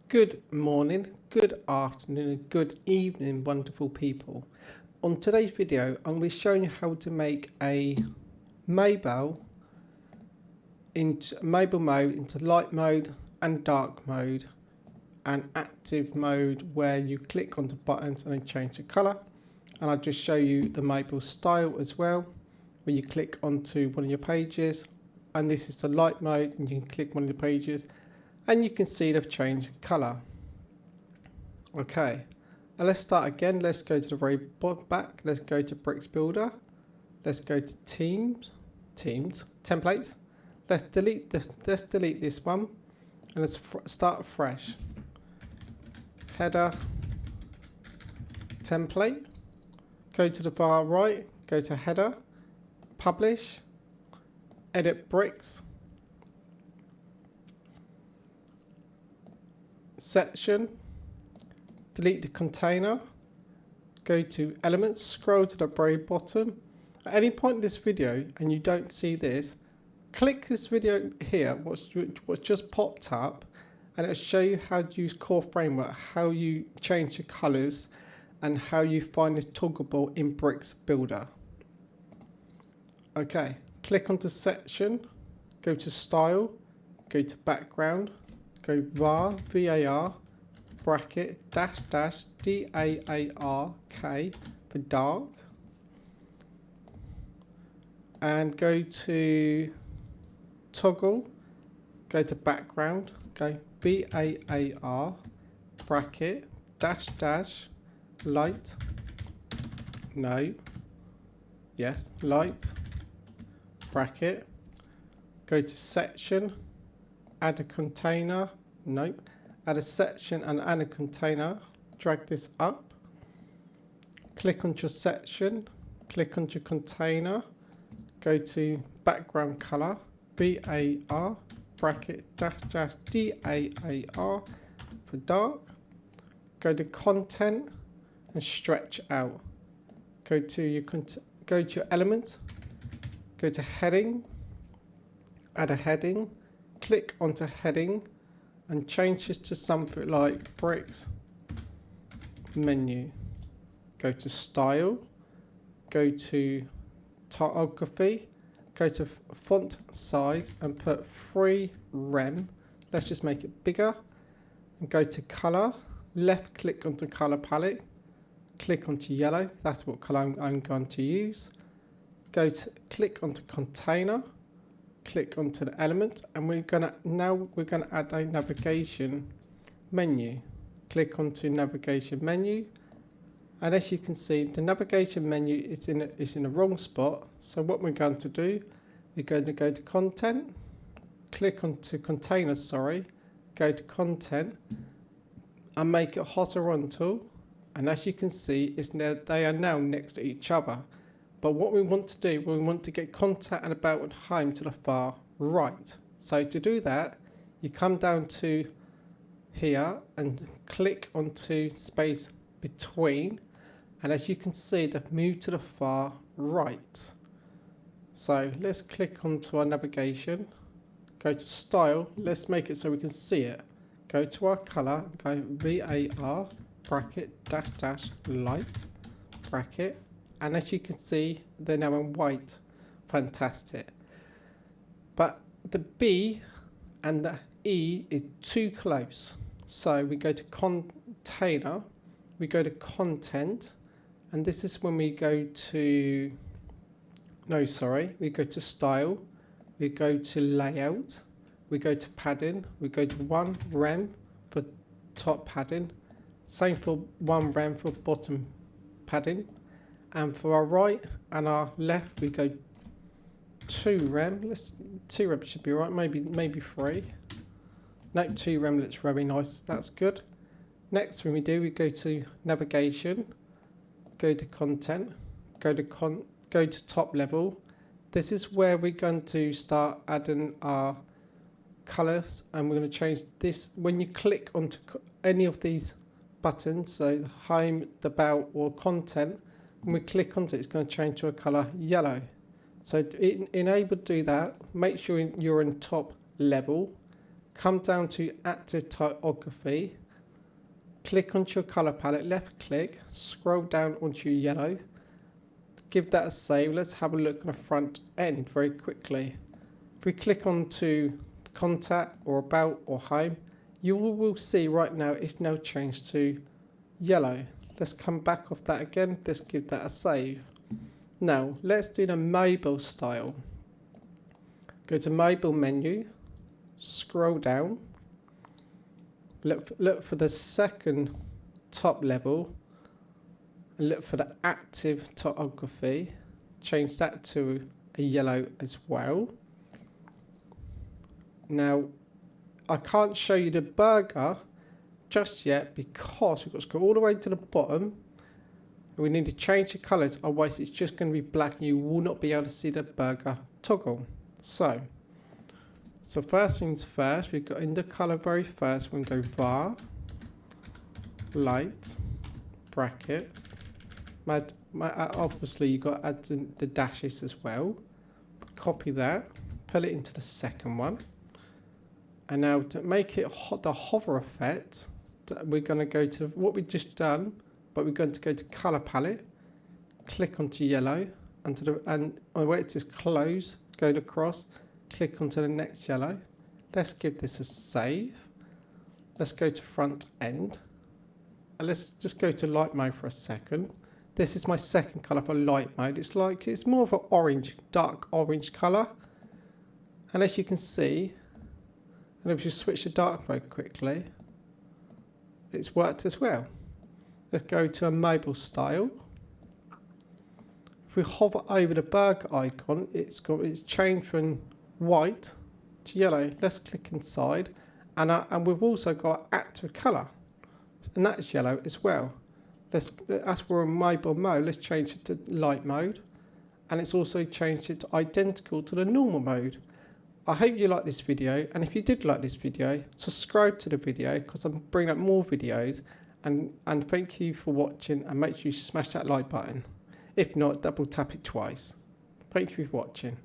Good morning, good afternoon, and good evening, wonderful people. On today's video, I'm going to be showing you how to make a mobile mode into light mode and dark mode and active mode, where you click onto buttons and then change the color. And I'll just show you the mobile style as well, where you click onto one of your pages, and this is the light mode, and you can click one of the pages and you can see they've changed colour. Okay, and let's start again. Let's go to the very back. Let's go to Bricks Builder. Let's go to Teams, Templates. Let's delete this one, and let's start fresh. Header, template. Go to the far right. Go to Header, Publish, Edit Bricks. Section, delete the container, go to Elements, scroll to the very bottom. At any point in this video and you don't see this, click this video here, what's just popped up, and it'll show you how to use Core Framework, how you change the colors and how you find this toggleable in Bricks Builder. Okay, click onto Section, go to Style, go to Background, go var, var, bracket, dash, dash, DAARK for dark, and go to toggle, go to background, go BAAR, bracket, dash, dash, light, no, yes, light, bracket, go to section, add a container, nope, add a section and add a container, drag this up, click on your section, click on your container, go to background color, BAR, bracket, dash, dash, DAAR for dark, go to content and stretch out, go to your elements, go to heading, add a heading, click onto heading and change this to something like bricks menu. Go to style, go to typography, go to font size and put 3 rem. Let's just make it bigger. And go to color, left click onto color palette, click onto yellow. That's what color I'm going to use. Go to click onto container, click onto the element, and we're gonna add a navigation menu. Click onto navigation menu, and as you can see, the navigation menu is in the wrong spot. So what we're going to do, we're going to go to content, click onto container, go to content, and make it horizontal. And as you can see, they are now next to each other. But what we want to do, we want to get contact and about and home to the far right. So to do that, you come down to here and click onto space between. And as you can see, they've moved to the far right. So let's click onto our navigation, go to style, let's make it so we can see it. Go to our color, go VAR, bracket, dash, dash, light, bracket. And as you can see, they're now in white. Fantastic. But the B and the E is too close. So we go to container, we go to content, and this is when we go to, we go to style, we go to layout, we go to padding, we go to 1 rem for top padding, same for 1 rem for bottom padding. And for our right and our left, we go 2 rem. 2 rem should be right. Maybe 3. No, 2 rem looks very nice. That's good. Next, when we go to navigation, go to content, go to top level. This is where we're going to start adding our colors, and we're going to change this. When you click onto any of these buttons, so the home, the about, or content, when we click onto it, it's going to change to a color yellow. So in able to do that, make sure you're in top level, come down to active typography, click onto your colour palette, left click, scroll down onto your yellow, give that a save. Let's have a look on the front end very quickly. If we click onto contact or about or home, you will see right now it's now changed to yellow. Let's come back off that again. Let's give that a save. Now let's do the mobile style. Go to mobile menu, scroll down, look for the second top level, and look for the active typography. Change that to a yellow as well. Now I can't show you the burger just yet because we've got to go all the way to the bottom. We need to change the colours, otherwise it's just going to be black and you will not be able to see the burger toggle. So first things first, we've got in the colour very first, we're going to go var, light, bracket. Obviously you've got to add the dashes as well. Copy that, put it into the second one. And now to make it the hover effect, we're going to go to what we've just done, but we're going to go to colour palette, click onto yellow, and where it says close, go across, click onto the next yellow. Let's give this a save. Let's go to front end, and let's just go to light mode for a second. This is my second colour for light mode. It's more of an orange, dark orange colour, and as you can see, and if you switch to dark mode quickly, it's worked as well. Let's go to a mobile style. If we hover over the burger icon, it's changed from white to yellow. Let's click inside, and we've also got active colour, and that's yellow as well. As we're in mobile mode, let's change it to light mode, and it's also changed it to identical to the normal mode. I hope you like this video, and if you did like this video, subscribe to the video because I'm bringing up more videos, and thank you for watching, and make sure you smash that like button. If not, double tap it twice. Thank you for watching.